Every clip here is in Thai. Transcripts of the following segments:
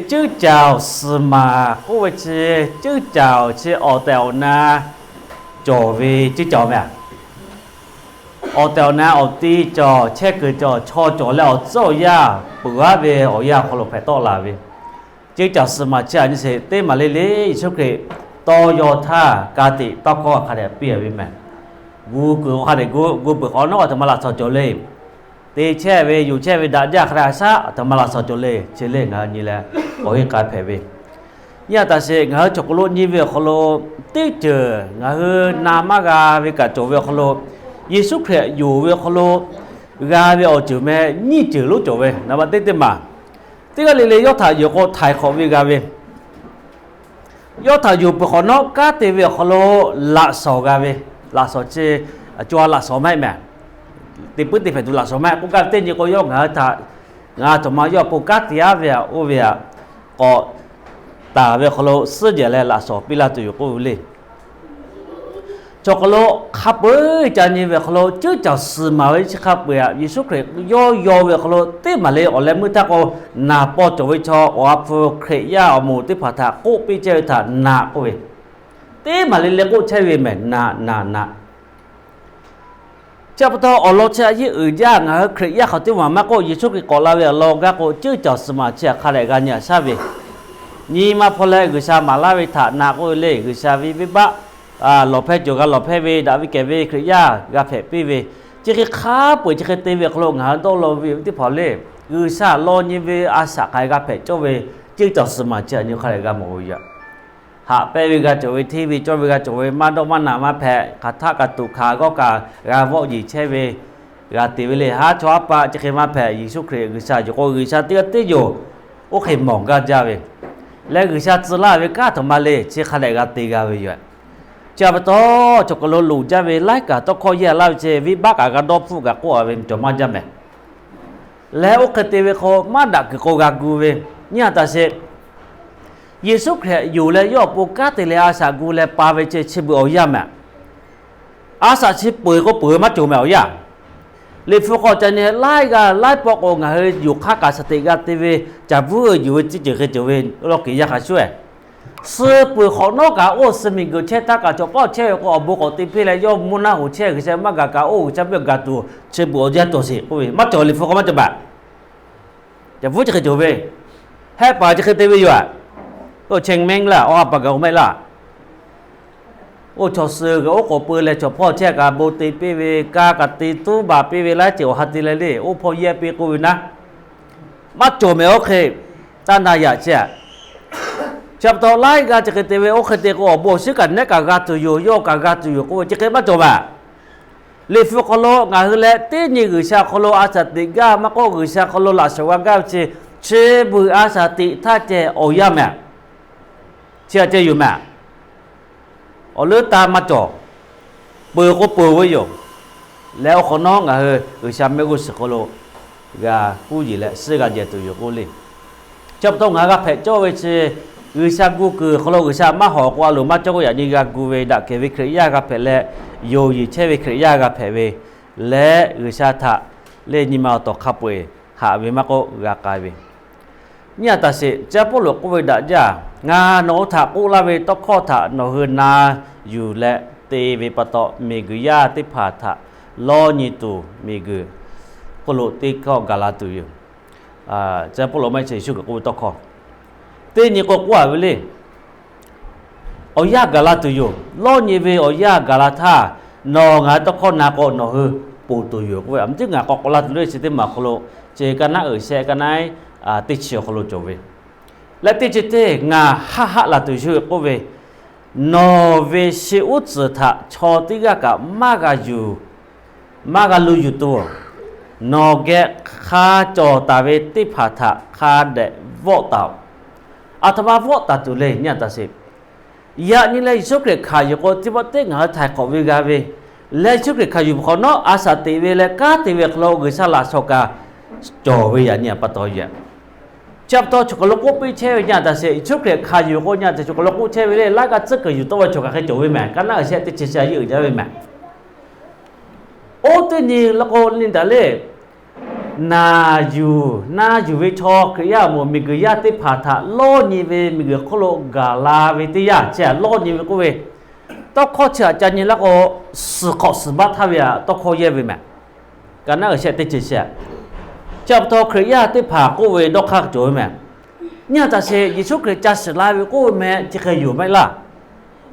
chữ chào sư mà cô với chữ chào chứ ở tèo na trở về chữ chào mẹ ở tèo na ở tí cho che cứ cho là cho ya bữa về ở ya họ phải to là về chữ chào sư mà chứ anh sẽ tên mà lấy số cái to yo tha cá tị to có khá đẹp bia về mẹ gu cứ khá đẹp gu bữa khó nó thì mà là sao cho lên tê che vềอยู่che về đã ra khá sa thì mà là sao cho lên chế lên như là có hiện cái phải về nhà ta sẽ ngỡ chọc lô như về kholo tê chờ ngỡ nam ga về cả chỗ về kholo Giêsu Christอยู่về kholo ga về ở chỗ mẹ như chữ lúc chỗ về nằm tê tê mà tê cái lì yo thà yo có thải khó về ga về yo thà yo bữa khó nó cá tê về kholo lạ sò ga về lạ sò chế cho lạ sò mẹ mẹ thì bữa thì phải tụi là số mẹ cũng cái tên như có yêu ngã thà ngã cho mà yêu bố cát thì về ô về có ta về khâu sơ giờ lại là số pi là tụi cô lên cho khâu khắp bữa cho như về khâu chứ cho sự mà với khắp bữa Giêsu Christ yo về khâu thế mà lấy ở lại mới ta có nà bỏ cho với cho ở phụ Christ ya ở một tí phải thà cô pi chơi thà nà cô về thế mà lấy cô chơi về mẹ nà cha bắt đầu ở lối chơi như ở nhà ngài Christ yaเขาที่ว่ามาก็Giêsu Christก็ลาเวลองก็ชื่อจอสมาเชียคาเลกันเนี่ยใช่ไหมนี่มาพอเลยกุศลมาลาเวทานาก็เลยกุศลวิบะหลบเพจก็หลบเพจดาวิเกเวChrist yaก็เพจปีเวจะคือข้าป่วยจะคือเตวิโคลงหาต้องลวิที่พอเลยกุศลลอนี่เวอาสาใครก็เพจจ้าเวชื่อจอสมาเชียนี่คาเลกันหมดเลยหาไปวิกาจวิธีวิจวิกาจวิมาดมานามาแผ่คาถากตุขาก็กากาวอยีเชเวกาติวิเลหาชอปะจะเคมาแผ่Giêsu Christกุศลจะก็กุศลที่ติอยู่โอเคมองกันจ้าเวและกุศลจะลาเวกาธรรมะเลยเชคาเลกาติกาเวอยู่จะไปต่อจกโลลูจ้าเวไล่กาต้องคอยแย่ลาเชวิบักกาดอฟูกาก็เวจมาจ้าแม่แล้วโอเคติเวโคมาดักโกกากูเวเนี่ยตาเสGiêsu Christอยู่แล้วย่อปูกาติเลอาสากูแล้วปาเวเจชิบุเอายาแม่อาสาชิปุยก็ปุยมาจูแมวยาลิฟุก็จะเนี่ยไล่กันไล่ปอกองเฮอยู่ข้ากาสติกาติเวจะพูดอยู่จิจิเฮจเวเรากี่ยาขาช่วยซื้อปุยของนอกกาโอสมิงก็เชตากาจปอเชก็อบุกติพิเลยย่อมุนาหูเชก็จะมากากาโอจะเป็นกาตูเชบุเอายาตัวสิโอ้ยมาจ่อลิฟุก็มาจะแบบจะพูดจะเฮจเวให้ป่าจะเฮติเวอยู่อ่ะก็เชงเม้งล่ะอ้อปะกะไม่ล่ะโอ้ชอซื้อก็โอ้ก็ปืนเลยชอพ่อแช่กะโบติปีเวกากะติตูบาปีเวละเจียวหัดติเลยดิโอ้พ่อเย่ปีกูนะมาโจไม่โอเคตันนายะเจ้จับตัวไล่กะจะเกติเวโอเคเตก็บ่ซึกันเนกะกะตุอยู่โยกะกะตุอยู่กูจะเกมาโจมาลิฟุคโลงะฮึเลตินี่กึชาคโลอาสติกะมะก็กึชาคโลละสวะกะเชบุอาสติถ้าเจโอยะแม่เชื่อใจอยู่แม่เอาเลือดตามมาจ่อเปิดก็เปิดไว้อยู่แล้วคนน้องอ่ะฉันไม่รู้สึกโลกาผู้หญิงแหละซื้อกันเยอะตัวอยู่กูเลยจับต้องหากับเพจโจ้ไว้เชื่อฉันกูคือเขาโลฉันมาหอกว่าหรือมาเจ้าก็อย่างนี้กับกูเวดักเกวิคริยากับเพจและโยยีเชวิคริยากับเพจเวและฉันถ้าเล่นนี่มาต่อขับเวหาเวมาก็กากายเวเนี่ยแต่สิจะพูดหลวงกูเวดักจ้างาโนถากูลาเวตข้อถาโนเฮนาอยู่และเตเวปตอเมกุยาติผาถะลอญิตุเมกุโคโลติก็กาลาตุอยู่จะพูดหลวงไม่ใช่ชุกกูตข้อเตนี่ก็กว่าเวเลยเอายากาลาตุอยู่ลอญิเวเอายากาลาธานองาตข้อนาโกโนเฮปูตุอยู่กูอันจึงงากอกลาตุด้วยสิเตมาโคโลเจกันนะเสกันไหนติเชียวโคโลโจเวและที่จิตเตงาฮ่าละตัวชื่อก็เวนอเวชิอุตสะชอติกะกะมากาอยู่มากาลูอยู่ตัวนอแกคาจอตาเวติผาทะคาเดวอตาอัตมาวอตาตุเลยเนี่ยตาสิยะนี่เลยสุกเรขายก็ที่ว่าเตงาไทยขอวิกาเวและสุกเรขายอยู่เขาเนาะอาสาติเวและกาติเวคโลกุศลาสกาจอเวียเนี่ยปะตอยะจับตัวชุกโลกุไปเชื่อเนี่ยแต่เสียชุกเรียขายอยู่ก็เนี่ยแต่ชุกโลกุเชื่อไปเลยแล้วก็จะเกิดอยู่ตัวชุกให้จบไปแม่กันน่าเสียติดเชื้ออยู่จะไปแม่โอ้ตัวนี้แล้วก็นี่แต่เลย นาอยู่วิชอกริยาโมมีกริยาติภาทะโลนีเวมีกโคโลกาลาเวติยาเจโลนีเวกูเวตอขอเชะจันนี่ละก็สึกสึบัทาเวียตอขอเยเวแม่กันน่ะเชะติจิเชะจับตอกริยาติภากูเวดอกคักโจแม่เนี่ยตาเชยิสุคริจัสลาเวกูแม่จิเคยอยู่ไหมล่ะ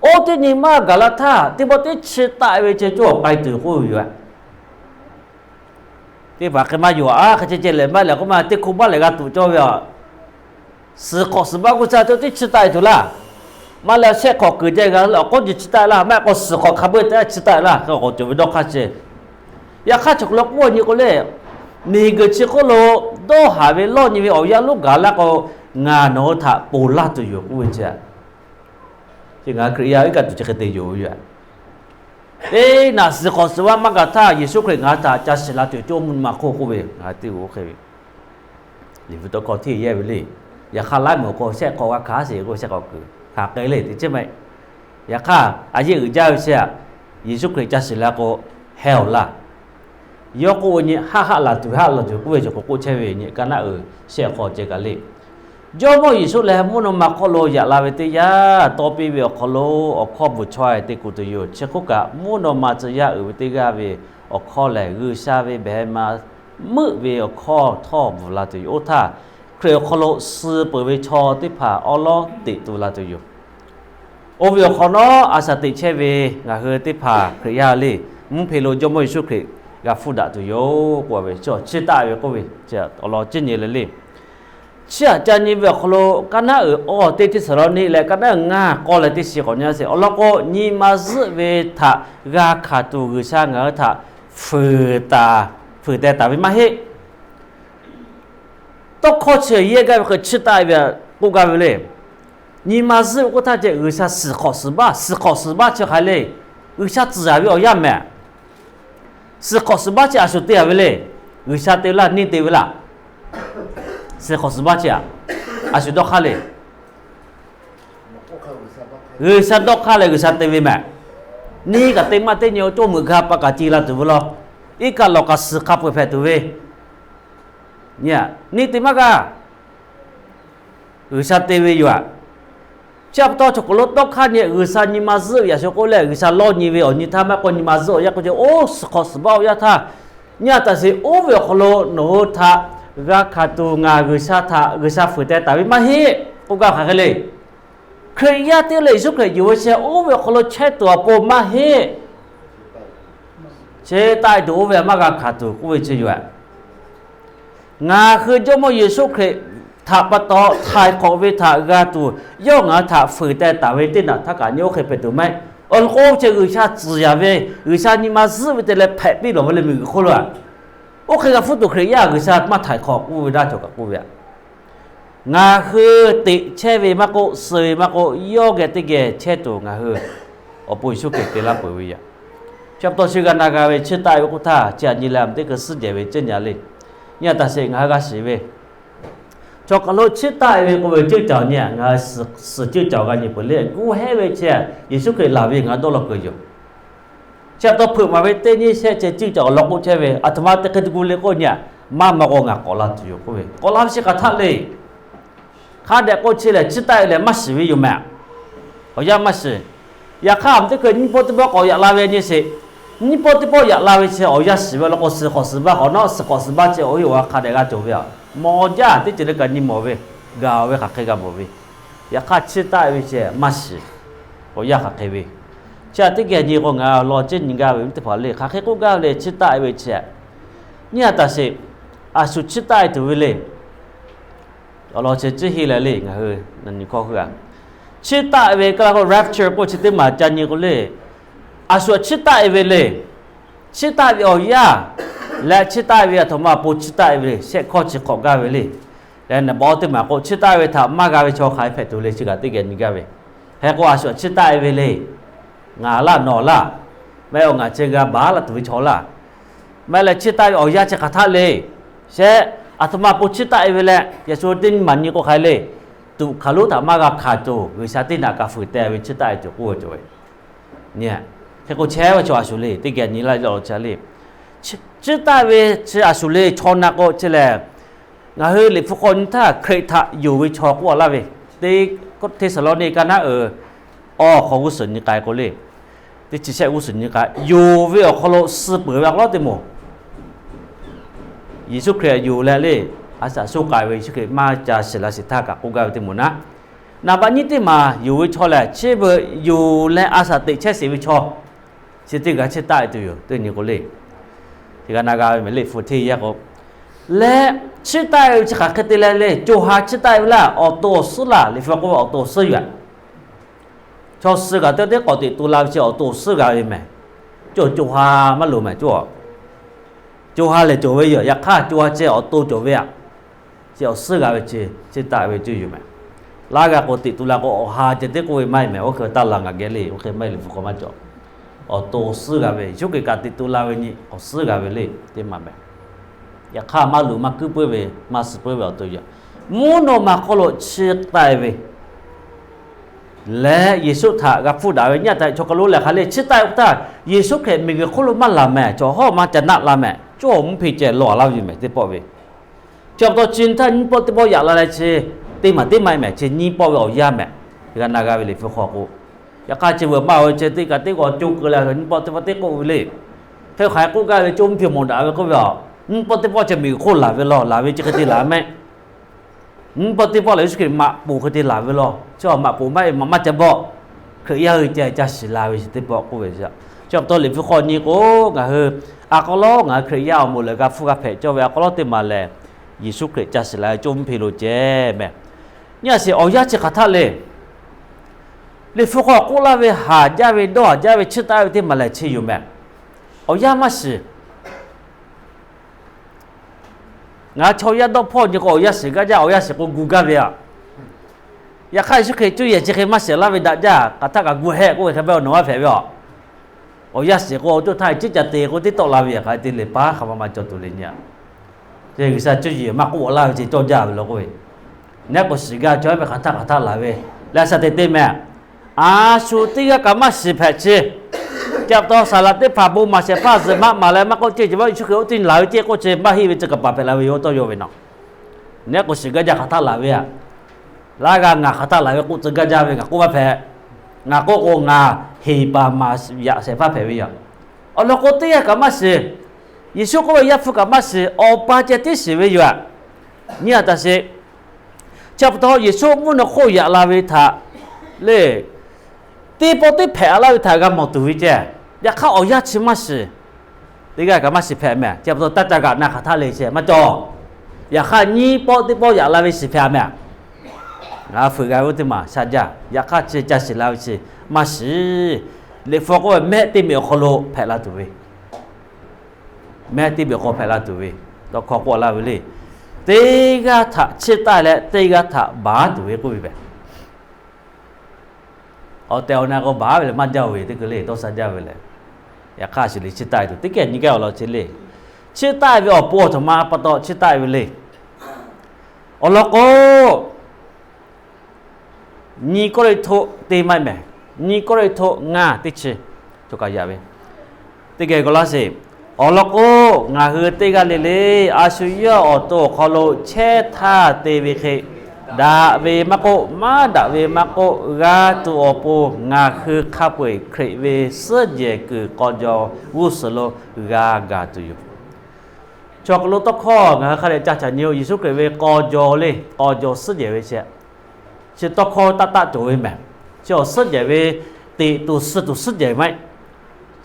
โอตินี่มากาลาทาติบ่ติชิตาเวเจจ่อไปตือกูอยู่อ่ะที่ว่าขึ้นมาอยู่เขาจะเจริญมาแล้วก็มาที่คุมมาเลยก็ตู่โจว่าสึกสึบักกูจะตัวที่ชิตาอยู่ล่ะมาแล้วเช็คขอเกิดใจกันแล้วก็จะชิตาล่ะแม่ก็สึกขอขับไปแต่ชิตาล่ะก็จะไปดอกข้าเจอยากข้าจุกล็อกวัวนี่ก็เลยนี่ก็ชิโคโลโดหาเวลอนี่เวเอายาลูกกาแล้วก็งานโนทะปูลาตัวอยู่กูเจที่งานคริยาอีกก็จะเกิดอยู่อยู่น่ะสึกสึว่ามากะท่าเยซูคริสต์งาตาจัสลาตัวโจมุนมาโคกูเวงาติโอเคลิฟตก็ที่แย่ไปเลยอย่าข้าไล่หมอก็แช่ก็ว่าขาเสียก็แช่ก็คือขาเกยเลยใช่ไหมอย่าข้าอายุเจ้าเสียเยซูคริสต์จัสลาก็เฮลล่ะยกกูนี่ฮ่าละตัวกูเวจะกูเชเวนี่กันน่ะเสียก็เจกันเลยโยมยิสุแล้วมุนมาขโลยาลาเวติยาตอปีเวขโลอขอบุช่วยติกุตโยเชคุกะมุนมาจะยาอุติกาเวอขอแลกุชาเวเบมามึเวอขอท่อบุลาตุโยทาเครขโลสือเปเวชอติผาอลอติตุลาตุโยโอเวขอนออาสติเชเวงาเฮติผาเครยาลีมุเพโลโยมยิสุคริกาฟุดาตุโยกว่าเวจอชิตาเวก็เวจะอลอจินเยเลเชื่อจันนี่เวคโลกันน่ะอ๋อเตติสรนี่แหละกันน่ะงาก็เลยที่สิคนเนี่ยสิอ๋อแล้วก็นี่มาซึเวทะกาขาตูกุชางะทะฝืแต่ตาไม่มาเฮต้องขอเชื่อเยอะก็ชิตายเวกูกันเลยนี่มาซึก็ถ้าจะกุชาสิขอสิบ้าเชื่อใครเลยกุชา自然要样嘛สิขอสิบ้าจะอาสุเตียเวเลยกุชาเตล่านี่เตเวล่า是考试吧？姐，阿是多卡嘞？啥多卡嘞？啥对不嘛？你个对嘛对牛做木卡把个鸡了对不咯？一个老个死卡不拍对不？你对嘛个？啥对不有啊？差不多就个多卡呢，啥你妈子也是过来，啥老你为哦，你他妈个你妈子哦，也个就哦是考试吧？呀他，你但是哦为好咯，喏他。กาขาตูงากุชาทะกุชาฝืนแต่ตาวิมาเฮกูกาขาเลยเคยยาติเลยสุเคยอยู่เสียโอ้เวคโลเชตัวโปมาเฮเชตายดูเวมากาขาตูกูเวเชอยู่งาคือจมเยซูเคยถ้าปตอทายของเวทากาตูย่องาถ้าฝืนแต่ตาเวตินะถ้าการโยเคยไปดูไหมอันโคเชกุชาจียาเวกุชานี่มาซื้อไปแต่ละแผลปีหลงไปเลยมือคนละโอเคกับฟุตบอลเครียร์คือชาติมาถ่ายขอบกูได้จบกับกูเนี่ยงาคือติเชวีมาโกเสวีมาโกโยเกติเกเชตัวงาคืออปุยสุเกติลาปุยอ่ะชอบตัวชื่อกันนากาเวชื่อตายกุท่าเจานิลามติกสุเจเวเจนยาลิเนี่ยแต่เสียงหากาสิเวชอบกันโลชื่อตายเวกูเวชื่อเจ้าเนี่ยงาสื่อชื่อเจ้ากันญี่ปุ่นเล่กูให้เวเชียยิสุเกลาเวงาโดนล็อกอยู่เจ้าตัวเพิ่มมาเวเตนี่เช่เจ้าจะล็อกกูเช่เวอัตมาตะกิดกูเลยก็เนี่ยมาโกงกอลาตุอยู่กูเวกอลาสิกะทักเลยข้าเด็กก็เชื่อเลยจิตใจเลยมาสิวิอยู่แม่เขาอยากมาสิอยากข้ามที่เคยนี่พอที่บอกอยากลาเวนี่สินี่พอที่บอกอยากลาเวเช่เขาอยากสิเวแล้วก็สิขอสิบ้าเขาเนาะสิขอสิบ้าเช่เขาอยู่ว่าข้าเด็กก็จบเวมอจ้าที่จะได้กันนี่มอเวกาเวข้าเคยกันมอเวอยากข้าจิตใจเวเช่มาสิเขาอยากข้าเคยเวชาติเกียรติของเราลอจินกาเวมิตรพอเลยข้าเคยกูกาเลยชิตาเวเช่เนี่ยแต่สิอาสุชิตาตัวเลยลอเชจิฮิเลยเลยง่ะเฮ้ยนั่นนี่ข้อคือชิตาเวก็แล้วก็ rapture ก็ชิติมาจันนี่ก็เลยอาสุชิตาเวเลยชิตาเวอ๋อยาและชิตาเวทมาปูชิตาเวเลยเสกข้อชิของกาเวเลยแล้วเนี่ยบอกที่มาก็ชิตาเวทามากาเวชอขายเผ็ดตัวเลยชิกาติเกียรติกาเวให้ก็อาสุชิตาเวเลยงาละนอละไม่เอางาเชกาบาละตัววิชอละไม่ละชิตาอ๋อยาจะกระทะเลยเช่อาตมาปุชิตาเวละยาสูดินมันนี่ก็ใครเลยตุขารุธามากาขาโตวิชาตินากาฝืนแต่วิชิตาจุกูจ่วยเนี่ยแค่ก็แช่ว่าจ่อสุเลยที่แกนี่ละเราจะเลย ชื่อตาเวชื่ออาสุเลชอนักโอเจแลงาเฮลิฟุคนถ้าเคยทะอยู่วิชอกว่าละเวตีก็เทสโลนีกันนะของอุศนิกายก็เลยที่จะใช้อุศนิกายอยู่วิอคโลสืบเปิดแบบเราเต็มหมดยิสุเครียอยู่แล้วเลยอาศัยสุกายวิสุเครียมาจากศิลาสิทธากับกุกายเต็มหมดนะนาบันนี้ที่มาอยู่วิชอแล้วเชื่ออยู่และอาศัยติดใช้สิวิชอสิติกับเชื่อตายตัวอยู่ตัวนี้ก็เลยที่กันนากาไม่เลยฟุตที่ยากและชื่อตายจะขัดกันเลยจูฮาชื่อตายเวลาออกตัวสุลาหรือฟังว่าออกตัวสุยชอบซื้อกับเด็กๆติดตุลาจะออกตัวซื้อกับยังไงจูฮาไม่รู้ไหมจูฮาเลยจูเวียอยากฆ่าจูฮาจะออกตัวจูเวียจะออกซื้อกับชื่อตายไปจูอยู่ไหมลากกับติดตุลาก็ออกหาจะเด็กกูไม่ไหมโอเคตาลังกับเกลี่โอเคไม่เลยฟุกมาจ่อออกตัวซื้อกับไปชุกกับติดตุลาวันนี้ออกซื้อกับไปเลยเต็มมาไหมอยากฆ่ามาหรือมาคือเพื่อไปมาสืบเพื่อเอาตัวอย่างมูโนมาโคโลเชื่อตายไปและเยซูถากับผู้ด่าเนี่ยแต่ชกรู้แหละเขาเลยชื่อตายอุตาเยซูเคยมีเคนมาละแม่จ่อห้อมาจะนักละแม่จ่อมพิจารณาเราอยู่ไหมที่ปอเวจ่อตัวจินท่านปอที่ปออยากอะไรเชื่อตีมาแม่เช่นนี้ปอเอายาแม่กันนากาวิลิฟุกข้อกูอยากฆ่าเชื่อว่าเอาเชื่อที่กันที่ก่อนจุกเลยนี่ปอที่ปอที่กูวิลิเท่าขายกูกันเลยจุ่มพิมพ์ด่าไปก็ว่าปอที่ปอจะมีคนละเวลาละเวจะกันที่ละแม่ปฏิบัติเลยสุดมาปูคดีลาเวลาชอบมาปูไม่มาจะบอกคือยังจะสิลาวิสิบอกกูเวชชอบตัวหลิฟุคนนี้กูงาอากลงาคือยาวหมดเลยกับฟุกเพจเจ้าเวอากลติมาเลยยิสุคริจะสิลาจุ่มพิโรเจแม่เนี่ยสิเอายาจะขัดเลยหลิฟุกกูลาเวหาจาเวดอจาเวชิตาเวที่มาเลยชิอยู่แม่เอายามาสิงาชอยาดอพ่อจะก็อยากสิก็จะเอาอยากสิก็กูกันเลยอยากใครสักคนช่วยจะให้มาเสียละเวลาจ้าก็ถ้ากับกูแหกกูจะไปเอาหนูมาเผยเอาอยากสิก็ตัวไทยจิตจะเตะกูที่ตกลาเวียใครตีเลยป้าเขามาจดตัวเลยเนี่ยเจ้าคือสัจจะมากูลาจะจดจ้าไปแล้วกูเนี่ยก็สิกาช่วยไปขัดท่าลาเวแล้วสัตย์เต็มแม่สุติกามาสิเพชจับตัวสลัดที่ผ่าบูมาเสียผ้าเสมาแล้วมาก็เจ๊ว่าชุกเขาตินหลายเจ๊ก็เจ๊มาฮีวิจกับปะเปลาวิโอตัวโยเวนองเนี่ยก็สิกาจะขัดลาเวียลากางาขัดลาเวียกูจะกาจะเวงกูมาเพงาก็โกงาฮีปามาอยากเสียผ้าเพวิยเอาแล้วก็ตีกับมาสิยิสุก็อยากฝึกกับมาสิเอาปาเจติสิวิยเนี่ยแต่สิจับตัวยิสุมุนโคอยากลาวิธาเลยตีปติแผลลาวิธากับหมดตัววิเจอยากเข้าเอายาชิมาสิดีกันกับมาสิแพ้แม่จับตัวตัดจากกันนักขัดเลยเช่มาจ่ออยากข้านี้ปติปอยากลาวิสิแพ้แม่ฝึกกันว่าที่มาสัจจะอยากข้าจะสิลาวิสิมาสิเลยฟังว่าแม่ที่มีคนโลแพ้ลาตัววิแม่ที่มีคนแพ้ลาตัววิต้องขอว่าลาวิเลยตีกันถ้าชิดตายแล้วตีกันถ้าบ้าตัววิกูวิแบบเอาแต่เอาหน้าก็บ้าไปเลยมันเจ้าเวทีก็เลยต้องสัญญาไปเลยอยากฆ่าสิลิชิตายตัวที่แก่นี่แกเอาเราชิเลยชิตายไปออกปวดธรรมะปะต่อชิตายไปเลยเอาละก็นี่ก็เลยโทตีไม่แม่นี่ก็เลยโทงาติชิทุกอย่างไปที่แก่ก็ละสิเอาละก็งาหือตีกันเลยอาสุยะออโต้ขอโลเชท่าเตวิเคดาเวมะโกมาดาเวมะโกกาตุอโปงาคือขับเวคริเวเสเจคือกอจอวุสโลกาตุยชอกโลตะข้องาคาเลจักจันโยยิสุคริเวกอจอเลยกอจอเสเจเวเชชิตะข้อตะโจเวแม่ชอเสเจเวติตุเสเจไหม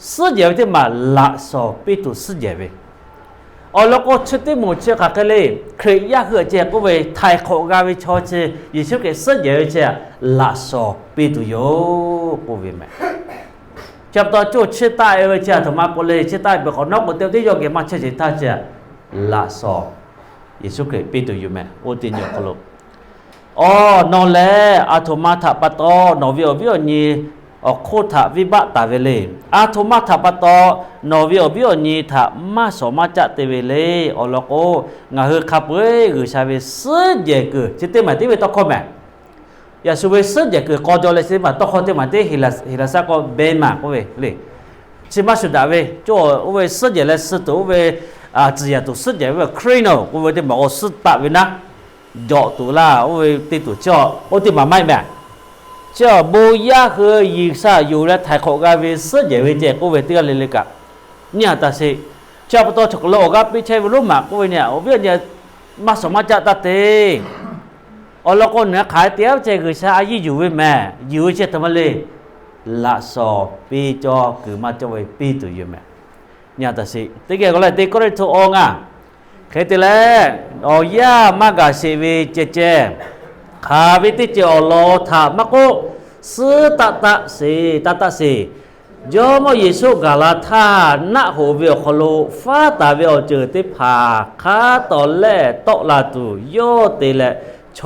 เสเจเวที่มาละสอปิตุเสเจเวเอาแล้วก็ชุดที่หมู่เชื่อกันเลยเคยยากเหือเจ้าก็ไปไทยของการไปชอเชื่อยิ่งชุดเกิดสิ่งเยอะเชื่อละสอปีตุโยกูวิมจับตัวจุดเชื่อตายเชื่อธรรมะก็เลยเชื่อตายไปขอนอกหมดเต็มที่โยกเก็บมาเชื่อจิตท่าเชื่อละสอยิ่งชุดเกิดปีตุโยแม่โอตินโยกลุอ๋อนอนแล้วอาธมาถาปัตโตนอวิโอวิโอนีโคถาวิบัติตาเวเลอาทุมาถาปตโนวิโอบิโอนีถามาสมาจัตเตเวเลอโลโกงาเฮขับเวกือชาเวซึเยกือจิตเตมาที่เวตอคอมแมอย่าสุเวซึเยกือกอจอเลสิมาตอคอเตมาที่ฮิลาซาก็เบมาก็เวเล是嘛是大卫做为世界来是都为只要都世界为 criminal 为的嘛我是大卫呐做都啦为的都叫我的嘛买咩叫不亚和以上有了太口个为世界为这个为这个来个你但是叫不到这个老个比起不嘛个为呢我别呢มาสมจัตเตอลก็เนี่ยขายเตี้ยวใจคือชายี่อยู่ไว้แม่อยู่เช่ทำไมเลยละสอปีจอคือมาจะไว้ปีตัวอยู่แม่เนี่ยแต่สิที่เกี่ยวกับอะไรที่ก็ได้ถูกองอ่ะเคยตีแล้วอ๋อย่ามากาสิวิเจเจขาวิติเจอโลถามาก็ซื้อตะสิยอมยิสุกาลาธาณโหเวคโลฟ้าตาเวเจอติภาคาตอแลตอลาตุโยติแลโช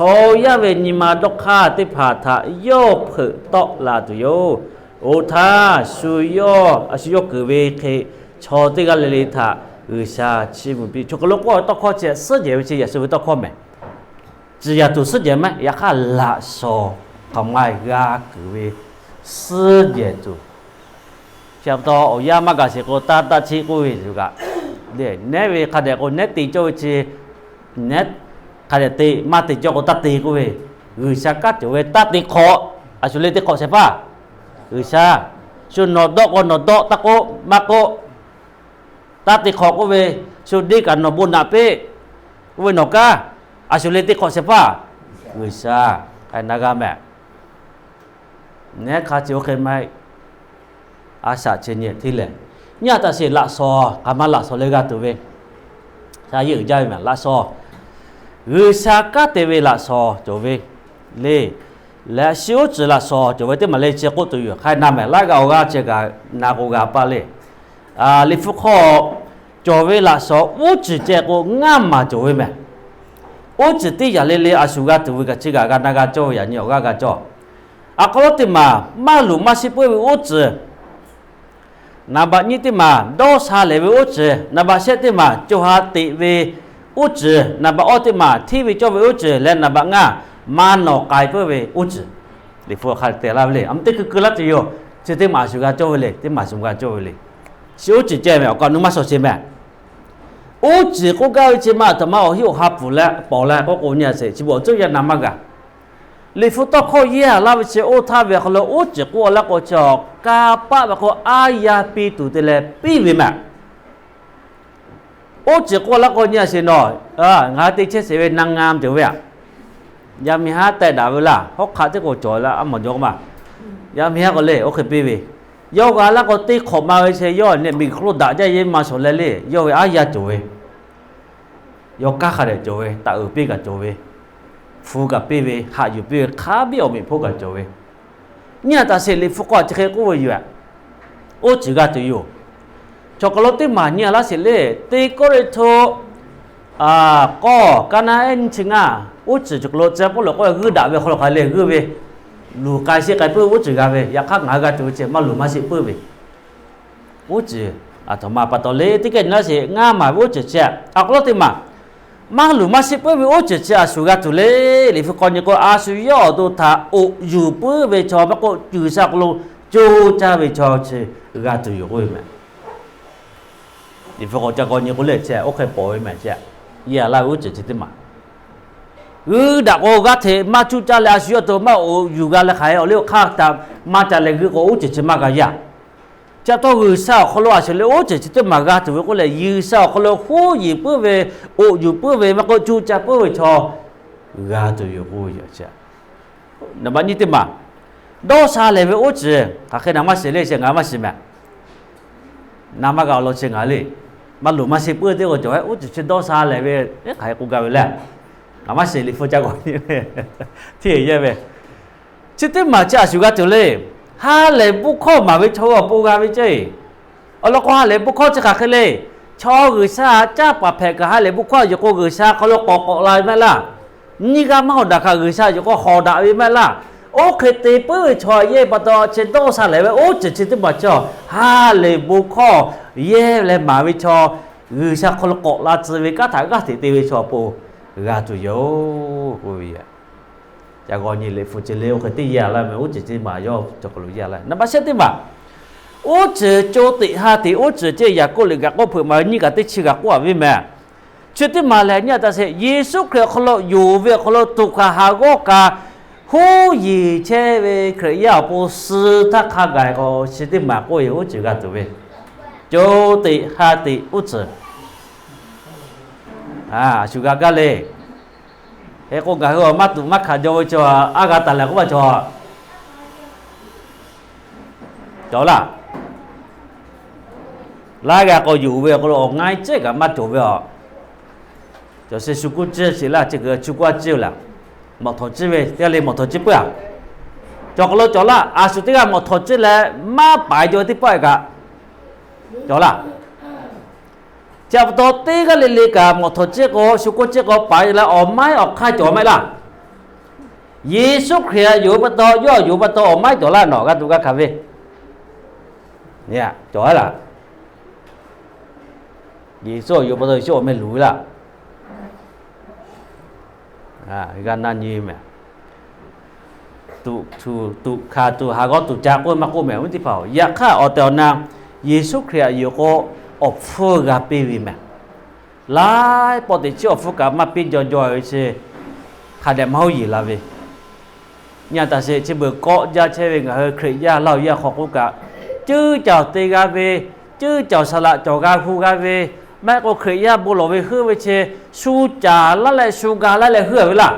ยะเวนิมาดคาติภาทะโยภึตอลาตุโยโอทาสุโยอสุโยกเวเคโชติกะเลทะอุชาชิมุปิชกโลก็ตอขอเจสเจวิยะสุตอขอแม只要都是人嘛也看拉说ทำไมกากเวสเจตุ差不多我也嘛个是个打起过就个，对，那位看的个那地就去，那看的地嘛地就个打地过位，有啥个就会打地考，啊，就你地考是吧？有啥？就拿到打个嘛个，打地考过位，就你个拿不拿呗？为哪个？啊，就你地考是吧？有啥？哎，那个咩？那看就可以买。อาสาเชนที่เลยเนี่ยแต่สิละซอกามาละซอเลยกาตัวเวชายืดใจแม่ละซออือชากะเตเวละซอตัวเวเลและชิวจืละซอตัวเวที่มาเลเซียก็ตัวอยู่ใครนำแม่ละกาวกาเจกานาโกกาปาเลลิฟุคอตัวเวละซออูจืเจโกงามมาตัวเวแม่อูจืที่อย่าเลอาสุกาตัวเวกะเจกากานากาโจอย่าเนี่ยกากาโจอะก็ติมาลุมาสิป่วยอูจืนาบะนี่ติมาดอซาเลเวอุจนาบะเชติมาจุหาติเวอุจนาบะออติมาที่วิจเวอุจและนาบะงามาโนกายเปเวอุจลิฟัวคัลเตลาเวเลอัมติคือละติโยเชติมาสุกาโจเวเลติมาสุกาโจเวเลชิอุจเจแม่ก็นุมาโซเชแม่อุจก็กาวิจิมาตมาอหิวฮับฟุละปอละก็โกเนี่ยเสจิบ่จุยะนามะกะลิฟุตข้อเยลาวิเชโอทาเวคโลอุจก็ละก็จอกกาปะบะก็อายาปีตุเตเลปีวิมะอุจก็ละก็เนี่ยสิเนาะงาติเชเสเวนางงามเจเวยยามีหาแต่ดาเวลาฮอกขาจะก็จอละอะหมดยกมายามีหาก็เลยโอเคปีวิยอกาละก็ติขอมาเวเชยอเนี่ยมีครุดะจะเยมาสเลยออายาจเวยอกะคะเดจเวตะปีกะจเวฟูกับปีเวหาอยู่ปีขาเบี้ยวมีพวกกันจเวเนี่ยแต่เสลิฟุกจะเคยกู้อยู่อ่ะโอ้จิกาตัวอยู่ช็อกโกแลตมาเนี่ยละเสลิตีก็เลยโทก็กันนะเอ็นชิงอ่ะโอ้จิช็อกโกแลตจะพวกเราก็ยืดดาเวคนละใครเลยยืดเวลูกกายเสียกายเพื่อโอ้จิกาเวอยากข้างหน้ากันตัวเจมาลูมาเสียเพื่อเวโอ้จิทำมาปัตตาเลที่กันน่าเสียง่ามาโอ้จิเจ้าช็อกโกแลตมาลูมาสิเปิ้ลโอเจอาสุกาตุเลลิฟกอนยก็อาสุยอตุทาโออยู่เปิ้ลเวชอมก็จูสักโลจูจาเวชอเชกาตุอยู่โอ้ยแม่ลิฟกอนจะกอนยก็เลยเจโอเคปอยแม่เจยาลาโอเจติมาดักโอกาเทมาจูจาเลอาสุยอตุมาโออยู่กาเลขายเอาเลี้ยวข้าตามมาจาเลคือก็โอเจมากายาจะต้องยืสาวเขาล้ว่าเฉลยโอ้เจจะมากาตัวก็เลยยืสาวเขาล้หูยี่เพื่อเวโออยู่เพื่อเวมันก็จูจ่าเพื่อเวชอกาตัวอยู่หูยี่จ้ะนั่นบัดนี้ติมาดอซาเลเวโอเจถ้าแค่นามาเสเลเชงามาสิแม่นามาก็เราเชงาเลยมาหลุมาสิเพื่อที่ก็จะให้โอ้เจดอซาเลเวใครกูกาเวแล้วนามาเสเลฟูจาก่อนนี่ที่เยอะเวจิตมาจ้าสุกาตัวเลยฮาเลบุข้อมาวิชอปูกาวิจัยเอาละก็ฮาเลบุข้อจะขาดเลยชอกือซาจ้าปะแพกฮาเลบุข้ออยู่ก็กือซาเขาลกอกลายมาล่ะนี่ก็มาดักกือซาอยู่ก็หอดาวิมาล่ะโอเคตีปื้อชอเย่ปะตอเชโตซาเลโอจะจิตมาจ้าฮาเลบุข้อเย่เลมาวิชอกือซาเขาลกอกลาจิวิกาถากาติวิชอปูกาตุโยกูวิจากก่อนนี่เลยฟูจิเลโอเคตียาละมันอุจจิมาย่อจากลุยาละนั่นภาษาที่มา我这就对哈的，我这这也过来个，我陪嘛你个得吃个过为咩？确定马来呢？但是耶稣可可了有为可了都卡下个个，好以前为可要不是他卡个个，确定马过有这个对不？就对哈的我这啊，就个个嘞，哎，我讲我嘛都嘛看着就阿个打来我就，走了。那个个有为个咯，爱这个嘛做为哦，就是出国这些啦，这个出国之了，摩托车为，这里摩托车不呀？做个咯做啦，啊，说这个摩托车嘞，嘛摆咗啲摆个，做啦。差不多这个里个摩托车个出国这个摆了，哦买哦开做没啦？耶稣基督有不多，有不多，哦买做啦，喏个都个咖啡，เนี่ย做啦。耶稣有不多说我们รู้啦กันนั่นยี่แม่ตุคาตุหาก็ตุจากคนมากูแม่วันที่เผาอยากฆ่าอเตอนางเยซูคริสต์อยู่ก็อบฟูกับปีวิแม่หลายปฏิเสธอบฟูกับมาปีจอยๆเชขาดแต่เมาอยู่ละเว้ยเนี่ยแต่เชเบื่อก็ยาเชเวงเฮคริยาเล่ายาของกูกะจื้อเจ้าตีกาเวจื้อเจ้าสละเจ้ากาคูกาเวแม่ก็เคยยาบุหรี่ไปฮื้อไปเชสูจ่าละเลยสูกาละเลยฮื้อไปละ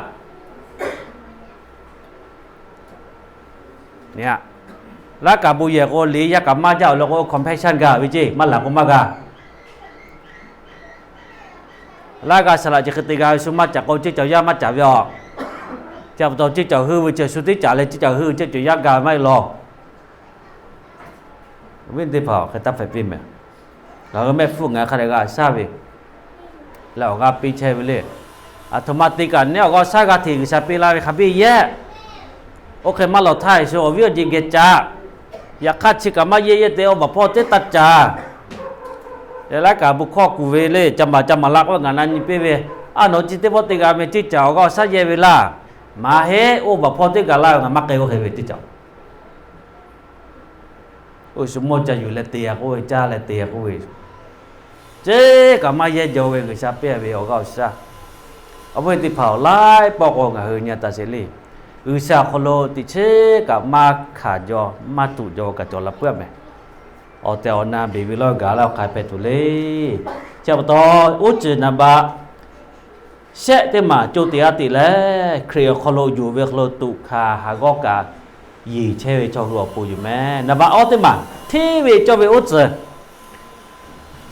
เนี่ยแล้วกับบุญก็เลี้ยกับมาเจ้าแล้วก็คอมเพชชั่นกันวิจิมาหลังก็มากะแล้วก็สละจะติกาสุมาจากคนที่เจ้ายามาจับยอจับตัวที่เจ้าฮื้อไปเชสุติจ่าเลยที่เจ้าฮื้อที่เจ้ายากาไม่รอวิ่งที่เผาเคยตั้งไฟปิ้มไหมเราก็ไม่ฟุ้งไงใครก็ทราบอีกแล้วก็ปีเชไปเลยอัตมาติกันเนี่ยก็สร้างกฐิกษาปีลาไปขับปีแย่โอเคมาเราถ่ายโชว์วิวจิงเกจ่าอยากคัดชิกามาเย่ๆเดียวมาพอเจตัดจ่าแล้วก็บุคคลกูเวเลยจำมาลักว่างานนั้นนี่เป้เวอ่ะโนจิตเตปติกาเมจิจ่าก็สักเยเวลามาเฮโอมาพอเจกันแล้วงานมักเกยก็เคยเวจิจ่าโอ้สมมติจะอยู่ละเตียกูจ้าละเตียกูเจ๊ก็มาเย่โยเวก็ชาเป้เวก็ซะเอาไว้ที่เผาไล่ปอกงาเฮเนี่ยตาเสลีอุษาคโลติเชกับมาขาจอมาตุจอกับจอละเปื้อแม่ออเตอนาบิวิโลกาแล้วขายไปตุเลเจ้าตออุจนะบะเสเตมาโจติอาติแลเครียคโลอยู่เวคโลตุคาหากอกายีเชเวจอหัวปูอยู่แม่นะบะออเตมาที่เวจอเวอุจ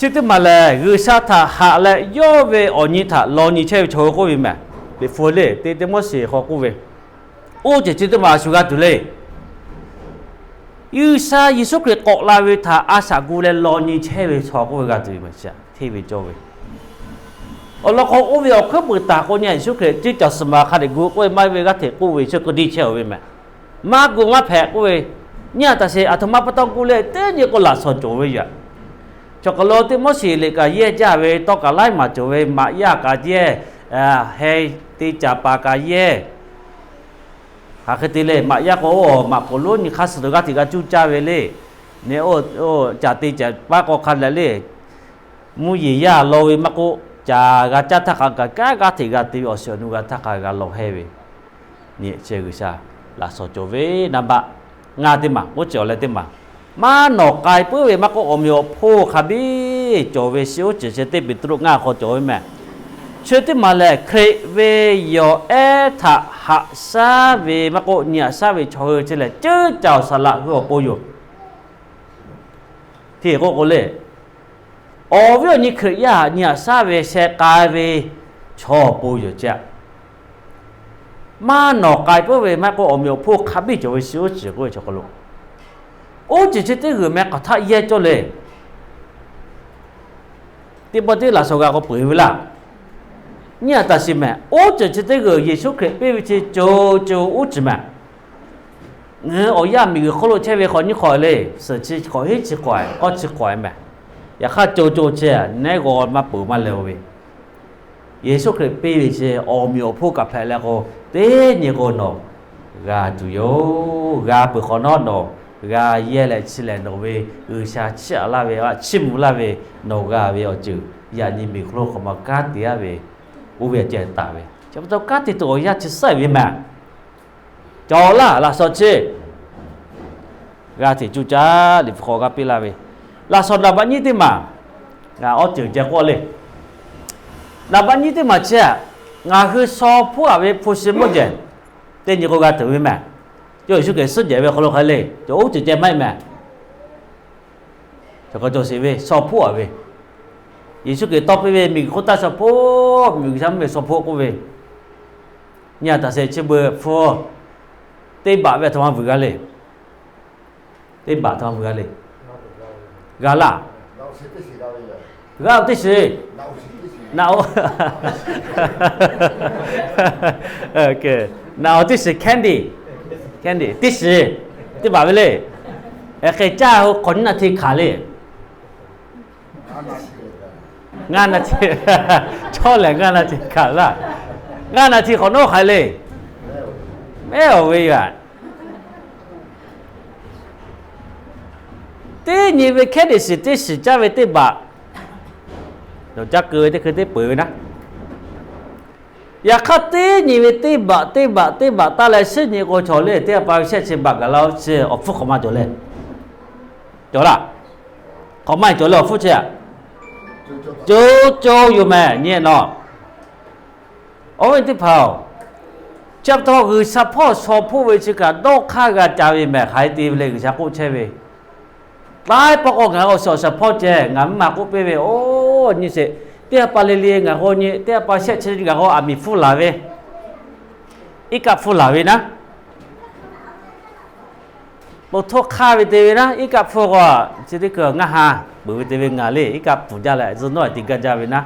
จิตมาแลอุษาทาหะแลโยเวอญิทะโลญิเชเวโชโกวิแม่บิโฟเลเตเตมอสิขอกูเวโอ้จะจิตมาสุกาตุเลยยูซายิสุคริกอกลาเวทาอาสากูเลลอนีเชเวชอกูเวกาตุมาจ้ะเทเวจอเวอ๋อแล้วเขาโอเวอคือปืตาคนเนี่ยยิสุคริจิตสมาคาเดกูก็ไม่เวกาเทกูเวชก็ดีเชเวแม่มากูมาแพ้กูเวเนี่ยแต่เสอาตมาปะต้องกูเลยเตเนี่ยก็ละสอนโจเวอ่ะจอกโลติมอสิเลกาเยจ้าเวตอกะไลมาโจเวมายากาเยเฮติจาปากาเยหากติเลมายากโอมาโกโลนี่คัสตกาติกาจูจาเวเลเนี่ยโอจาติจะปากอคันเลมุยยาโลเวมะโกจากาจัตทะกากาติกาติอสนุกาทะกากาโลเฮเวนี่เชกุชาลาโซโจเวนับะงาติมาโอเจอเลติมามาหนอกกายเปื้อเวมะโกอมโยโพคาบิโจเวซิโอเจเจติปิตรุงาโคโจเวแม่เชื่อที่มาเลยเครเวยเอทะหะซาเวมะโกเนี่ยซาเวชอยเฉลยจื้อเจ้าสละก็ปูอยู่ที่ก็เลยอวิวนี่คือยาเนี่ยซาเวเสกายเวชอปูอยู่จ้ะมาหนอกกายเพื่อเวมะโกอมโยพวกขับบิจเวซิโอจิก็ชกลุโอ้จิตที่คือแม่ก็ท่าเย่จเลยที่ปฏิลาสกาก็ปืนเวลาเนี่ยแต่สิแม่โอ้จะ这个耶稣คริสต์เป็นวิธีโจอุจแม่โอ้ยามีคนรู้ใช่ไหมคนนี้คอยเลยสิ่งที่คอยให้จิกวยก็จิกวยแม่อยากข้าโจเจ้าเนี่ยก็มาปูมาเร็วเว้ยเยซูคริสต์เป็นวิธีอมีผู้กับแพร่แล้วก็เต้เนี่ยก็นอกาตุโยกาเปิดขอนอดนอก กาเยเลชิเลโนเวอือชาชะลาเวว่าชิมุลาเวโนกาเวอจือยานิมิโครขมากาติยาเวอุเวเจตาเวจะบ่ต้องกาติตัวยาจิใส่เวมาจอละลาซอเชกาติจุจาลิฟขอกาปิลาเวลาซอดาบัญญิติมางาออจืจะกอเลดาบัญญิติมาเชงาคือซอผู้อเวผู้ซิมเจเตญิโกกาตเวมา就有给世界为好了还嘞，就直接买卖，这个就是为烧破为，也是给到边为米口大烧破，米上面烧破个为，你看他是这不破，对吧？为他们不干嘞，对吧？他们不干嘞，干啦，干的是，那我，OK，那这是 candy。Candy ที่4ที่บ่าวเลยเคยจ้าคนนาทีขาเลยงานนาทีชอบแหละงานนาทีขาละงานนาทีของโน้ขายเลยไม่เอาไว้กันที่นี่เวแค่ที่4ที่4จ้าเวที่บ่าวเราจะเกิดที่คือที่เปิดนะอยากขัดตีนี่เวตีบะตาเลยสิ่งนี้ก็ชอบเลยที่ไปเช็ดชิบักกับเราเชื่ออฟุกเข้ามาจบเลยจบละเขาไม่จบเลยอฟุกเชื่อโจอยู่แม่เนี่ยเนาะโอ้ยที่เผาจับตัวคือซัพพอร์ตชอบผู้วิจิการโดกข้ากับจ่าวิแม่ขายตีเลยคือชักกู้เช่เวตายปกงานเอาสอบซัพพอร์ตเจ้งานมากู้ไปเวโอ้นี่สิเตี้ยปาเลเลียงเขาเนี่ยเตี้ยปาเช็ดเช็ดเขาอามีฟูลาเวอีกับฟูลาเวนะบอกทุกข้าไปเตวนะอีกับฟูก็จะได้เกิดงาฮาบุไปเตวงาเลยอีกับผู้จ่าเลยจะน้อยติดกันจ่าเวนะ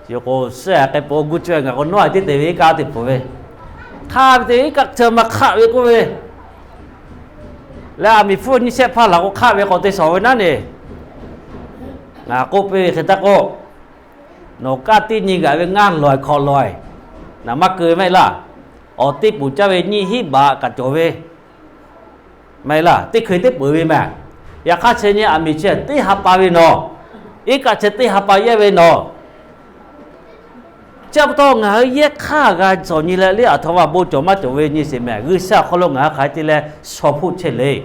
เจ้าก็เสียแค่ปกุช่วยงาคนน้อยที่เตวอีกับติดผู้เวข้าไปเตวอีกับเธอมาข้าเวกูเวแล้วอามีฟูนี่เช็ดผ้าหลังก็ข้าเวก็เตสอเวนั่นเองงากูไปเขตะโกนกาตีนี่กับงานลอยคอลอยน่ะมาเกยไม่ล่ะอติปู่เจ้าเวนี่ฮิบะกัจโจเวไม่ล่ะที่เคยได้ปุ๋ยแม่อยากข้าเชนี่อามิเชที่ฮับปาเวโนอีกาเชที่ฮับปาเยเวโนเจ้าต้องหาแยกข้ากันสอนนี่แหละเรียกทว่าบูจมาจเวนี่สิแม่คือซาเขาลงหาขายที่แลชอบพูดเชเลย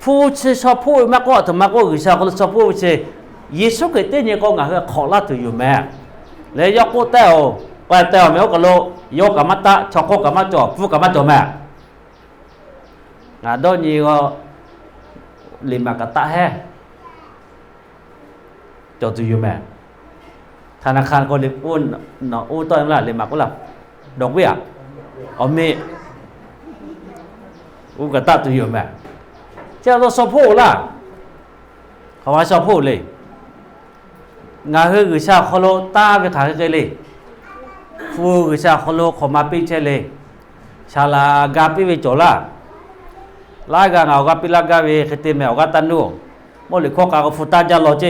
พูดเชชอบพูดมากกว่าทำมากกว่าคือซาเขาชอบพูดเชเยซูคริสต์เนี่ยก็งาขอลาตัวอยู่แม่เลยยกกูเต้าไปเต้าไม่เอากะโลยกกับมัตตะชอกโคกับมัตจ่อฟูกับมัตจ่อแม่งาโดนี่ก็ลิมากะตะแฮจ่อตัวอยู่แม่ธนาคารก็ลิปุ่นเนาะอู้ต้อยละลิมากก็ละดอกเบี้ยเอาเมอู้กะตะตัวอยู่แม่เจ้าต้องสอบพูดละเขาว่าสอบพูดเลยงาฮือคือชาโคโลตาไปขายเกเลยฟูคือชาโคโลขอมาปิเชเลยชาลากาปิเวโจละลากางเอากาปิลากาเวคติเมเอากาตันนูโมลิโคกาก็ฟุตาจาโลเจ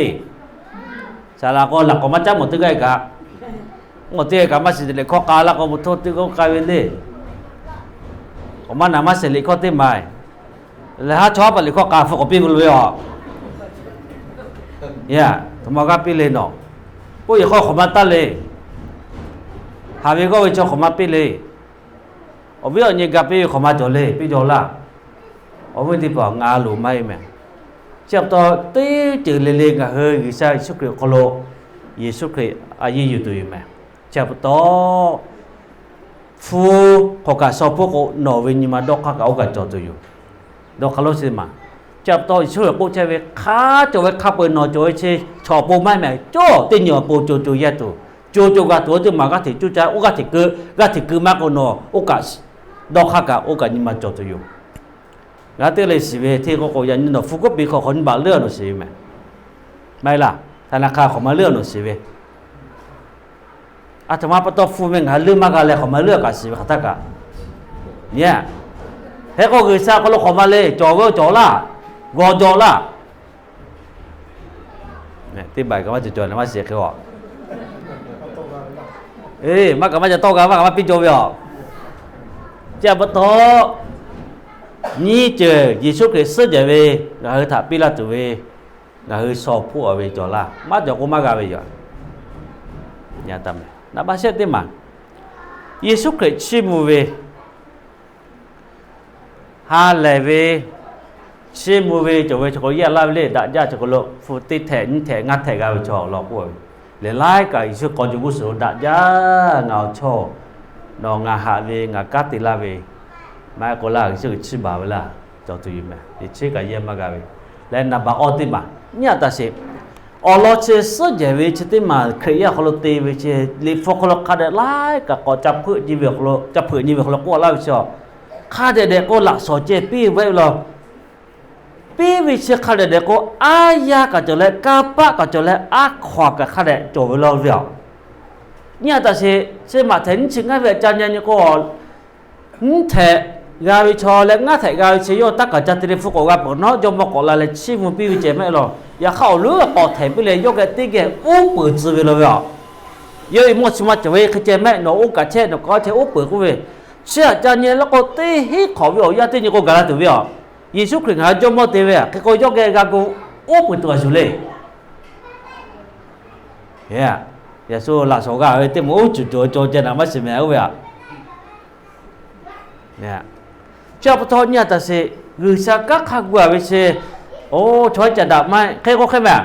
ชาลาก็หลักก็มาจ้าหมดตึกไอ้กะหมดตึกไอ้กะมาสิเลยโคกาละก็มุทตึกก็กาเวเลยก็มานามาสิเลยโคติไมแล้วถ้าชอบไปเลยโคกาฟุกปิบุลเวอเนี่ยทำไมก็ปีเลยเนาะผู้ใหญ่เขาขมาตัดเลยหาวิก็วิจารขมาปีเลยเอาวิเอาเนี่ยกับปีขมาจอเลยปีจอละเอาวิที่บอกงาหลุมไม่แม่เจ้าตัวตีจืดเลยๆกับเฮยิสาสุคริโคโลเยซูคริสต์อายุอยู่ตัวแม่เจ้าตัวฟูเขาก็สอบพวกโนวินิมาดอกเขาเอากันจอตัวอยู่ดอกเขาโลสิมาจับตัวช่วยปูเชเวข้าจะเวข้าเปิดนอจะเวเชชอบปูไม่แม่จ่อตีเหนียวปูจูเยตัวจูกับตัวที่มาก็ถือจูใจโอกาสถือคือมากกว่านอโอกาสดอกข้ากับโอกาสนี่มาจ่อตัวอยู่งั้นที่เลยสิเวที่เขาก็ยันนอฟุกปีเขาคนบาเลื่อนหนูสิแม่ไม่ล่ะธนาคารเขามาเลื่อนหนูสิเวอาตมาปตอฟูเมงหาเรื่องมากอะไรเขามาเลื่อนกันสิเขาทักกะเนี่ยเฮ้เขาคือซาเขาลงเขามาเลยจ่อเวจ่อละกอจอละเนี่ยที่ใบก็ว่าจะจวนมาเสียเขาบอกมากก็มาจะโตกันมากก็มาปิ้งโจไปออกเจ้าปตอ นี่เจอเยซูคริสต์จะเวงาถ้าปิลาตุเวงาสอบผู้เอาเวจอละมาจะกูมากาเวอยู่ญาตามนะบาเสติมาเยซูคริสต์ชิมูเวฮาเลเวชิมูเวจะเวจะก็ยาลาเวดะญาจะก็โลฟุติแถนแถงัดแถกาเวจอลอกวยเลไลกะเยซูก่อนจะกุศลดะญาเงาชอนองาหาเวงากาติลาเวมาก็ลาชื่อชิบาเวลาจอตุยแม่ดิเชกะเยมากาเวและนับออติมาเนี่ยตาเสอลอเชสเจเวชติมาเครียคโลเตเวเชลิฟคโลคาเดไลกะก็จับพืชจีเวคโลจับพืชจีเวคโลก็ลาชอคาเดเดก็ละสอเจปีไว้ลอปีวิเชคาเดเดก็อายากะจะและกาปะกะจะและอาขวากะคาเดจเวลอเวเนี่ยตาเสมาถึงชิงให้เวจันยันก็แทกาวิชอและงาแทกาวิชโยตักกะจัตริฟุกกะปเนาะจอมกอลาเลชิมุปีวิเจแม่ลออย่าเข้าเรือปอแถไปเลยยกกะติเกอูปือจือเลยอ่ะเยอะหมดสมัจเวคเจแม่เนาะอูกะเชเนาะก็เชอูปือกูเวเชื่อจันยันแล้วก็ติฮิขอวิอยาตินี่ก็กะละตุเวอ่ะเยซูคริสต์หาจอมเตเวอ่ะก็ยกกะกะกูอูปือตัวสุเลยเฮ้ยเยซูละสกะเอติมูจุโจเจนะมาสิแม่เวอ่ะเนี่ยเจ้าพระทเนี่ยแต่สิคือสักกักขักว่าไปเชโอ้ช่วยจะดับไหมใครก็ใครแม่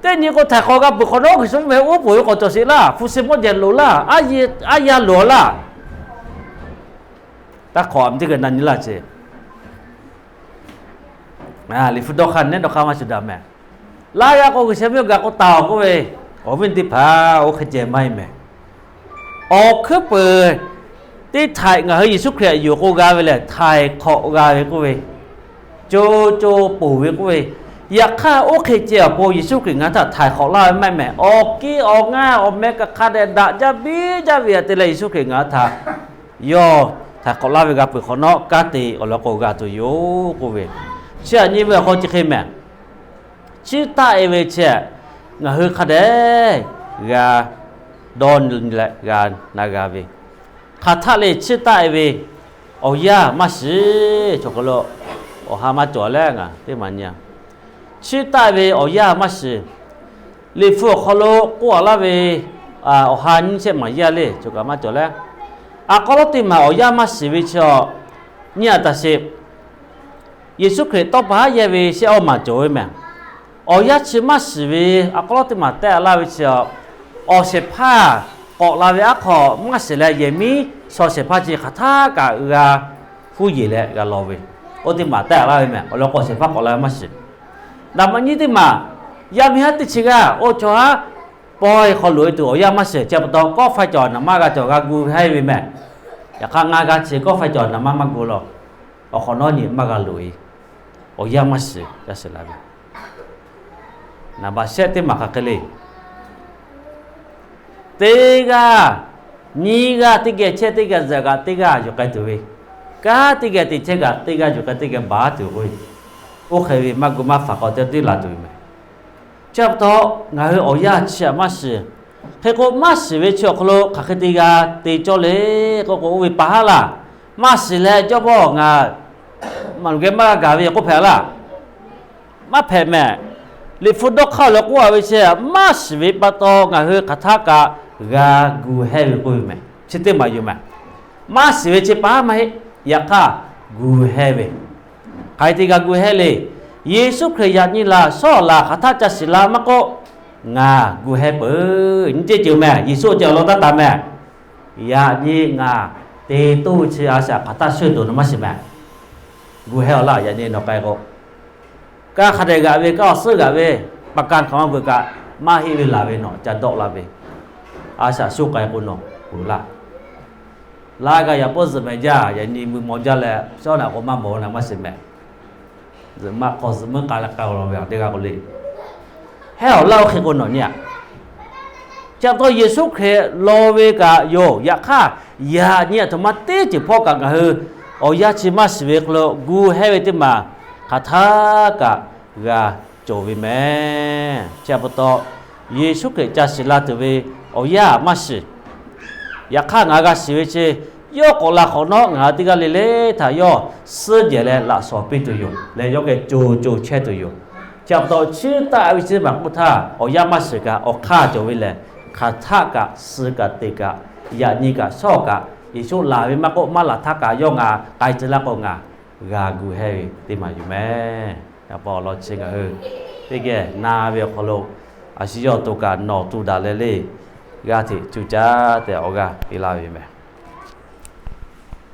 แต่นี่ก็ถ่ายข้อกับบุคคลที่สมมติว่าปุ๋ยก็จะสิล่ะผู้สิมดเย็นหลูล่ะอายาหลูล่ะตาขอมที่เกิดนั่นนี่ล่ะเชลิฟดอกขันเนี่ยดอกข้ามาสุดาแม่ลายก็คือเชมิโอกาก็ตาวก็เว้โอ้เป็นที่พาโอ้ขเจไม่แม่ออกคือเปิดที่ไทยงาเฮยิสุครีอยู่กูกาเวเลยไทยขอกาเวกูเวโจปู่เวกูเวอยากฆ่าโอเคเจียปูยิสุครีงั้นถ้าไทยขอเล่าแม่ออกกี้ออกง่าออกแม่ก็คาเดดะจะบีจะเวียติเลยยิสุครีงั้นถ้าย่อถ้าขอเล่าเวกับปืนขอนอกาติอลกูกาตัวโยกูเวเชื่อนี่เวเขาจะเข้มแม่ชื่อตาเอเวเช่งาเฮคาเดกาดอนแหละกานากาเวคาทะเลชิตาเอเวโอยามาสิชกโลโอหามาจ่อแรงอ่ะที่มันเนี่ยชิตาเอเวโอยามาสิลิฟูคโลกัวลาเวโอหานี่เช่มายาเลชกมาจ่อแรงก็ลติมาโอยามาสิวิชอเนี่ยตาสิเยซูคริสต์ต้องพาเยเวเชอมาจ่อแม่โอยาชิมาสิวิก็ลติมาแต่ลาวิชอโอเสพาก็ลาเวอะขอมาสิแลเยมีสอเสพาจิคาทากะผู้หญิงแหละกะลอเวโอติมาแต่ลาเวแม่โอลก็เสพาก็ลามาสิดามันนี่ติมายามีฮัตติชิกะโอจอปอยขอลุยตัวยามาสิเจ็บตองก็ไฟจอดนะมากะจอกะกูให้เวแม่อยากงากะสิก็ไฟจอดนะมากูลอขอนอนี่มากะลุยโอยามาสิจะสิลาเวนะบาเสติมากะกะเลtiga niga tiga che tiga zaga tiga juga tu we ka tiga tiga tiga juga tiga ba tu we o khawi maguma fa ko te la tu me chap to nga he oya cha ma si he ko ma si we cho klo kha kha tiga ti cho le ko we pa la ma si le cho bo nga man ge ma ga we ko phe la ma phe me li fu dok kha lo ko we che ma si we pa to nga he kha tha ka gà gu heo cô mẹ chết tiêm bao nhiêu mẹ má xí về chết bá mày ya cả gu heo về hai thì gà gu heo lì Giêsu Christ như là so là khát thắt chặt xí la mắc cô ngà gu heo bự những chết chịu mẹ Giêsu chịu lo ta ta mẹ ya như ngà tê tu chỉ à sẽ khát thắt xuyên tụ nó mất xí mẹ gu heo là ya như nó cái cô cả khát đại gà về cả sữa gà về bạc can không vừa cả ma hi về là về nó chặt độ là vềอาสาสุกายกุนงกุละลากายาปอสเมจาอย่างนี้มือมองจาแลเจ้าหน้าก็มาโมนะมาสิแม่จะมาขอสมึงกาลกาเราอย่างเด็กก็เลยให้เราเล่าให้คนหน่อยเนี่ยจากตัวเยซูคริสต์โลเวกาโยอยากฆ่ายาเนี่ยธรรมะเตจิพ่อกันก็คือโอยาชิมาสเวกโลกูให้ไว้ที่มาคาทากะกาโจวิแม่จากตัวเยซูคริสต์จะสิลาตเวโอยามาสิอยากฆ่างากาสิเวเช ย่อก็ละขอเนาะงาติกะเลถ้าย่อซื้อเจแลละสอปิตุอยู่และย่อแกจูเชตุอยู่จับต่อชื่อตาวิสิบังพุทธาออยามาสึกะอค่าจวิแลคาทากะสึกะติกะยะนิกะซอกะอิชุลาวิมะโกมาละทากะย่องาไกจละก็งากากูเฮติมาอยู่แม่ya pa lo chinga he pe ke na be kholo asiyo to ka no tu da le le ga thi chu cha te oga ila bi me